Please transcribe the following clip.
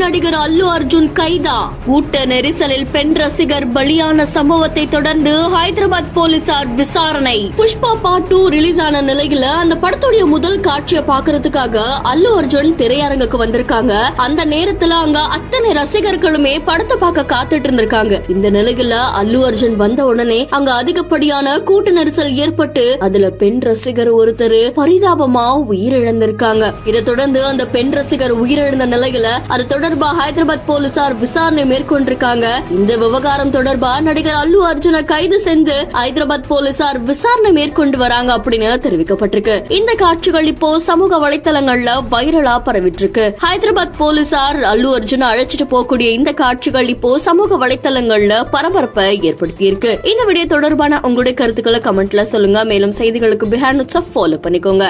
நடிகர் அல்லு அர்ஜுன் கைதா? கூட்ட நெரிசலில் பெண் ரசிகர் பலியான சம்பவத்தை தொடர்ந்து ஹைதராபாத் போலீசார் விசாரணை. புஷ்பா பார்ட் 2 ரிலீஸ் ஆன நிலையில அந்த படத்துடைய முதல் காட்சியை பாக்குறதுக்காக அல்லு அர்ஜுன் திரையரங்குக்கு வந்திருக்காங்க. அந்த நேரத்துல அங்க அத்தனை ரசிகர்களுமே படத்தை பார்க்க காத்துட்டு இருந்திருக்காங்க. இந்த நிலையில அல்லு அர்ஜுன் வந்த உடனே அங்க அதிகப்படியான கூட்ட நெரிசல் ஏற்பட்டு அதுல பெண் ரசிகர் ஒருத்தர் பரிதாபமா உயிரிழந்திருக்காங்க. இதை தொடர்ந்து அந்த பெண் ரசிகர் உயிரிழந்த நிலையில அது தொடர்பா ஹைதராபாத் போலீசார் விசாரணை மேற்கொண்டிருக்காங்க. இந்த விவகாரம் தொடர்பா நடிகர் அல்லு அர்ஜுனை கைது செய்து ஹைதராபாத் போலீசார் விசாரணை மேற்கொண்டு வராங்க அப்படின்னு தெரிவிக்கப்பட்டிருக்கு. இந்த காட்சிகள் இப்போ சமூக வலைத்தளங்கள்ல வைரலா பரவிட்டு இருக்கு. ஹைதராபாத் போலீசார் அல்லு அர்ஜுனை அழைச்சிட்டு போகக்கூடிய இந்த காட்சிகள் இப்போ சமூக வலைத்தளங்கள்ல பரபரப்பை ஏற்படுத்தி இருக்கு. இந்த வீடியோ தொடர்பான உங்களுடைய கருத்துக்களை கமெண்ட்ல சொல்லுங்க. மேலும் செய்திகளுக்கு பிஹைண்ட் நியூஸை ஃபாலோ பண்ணிக்கோங்க.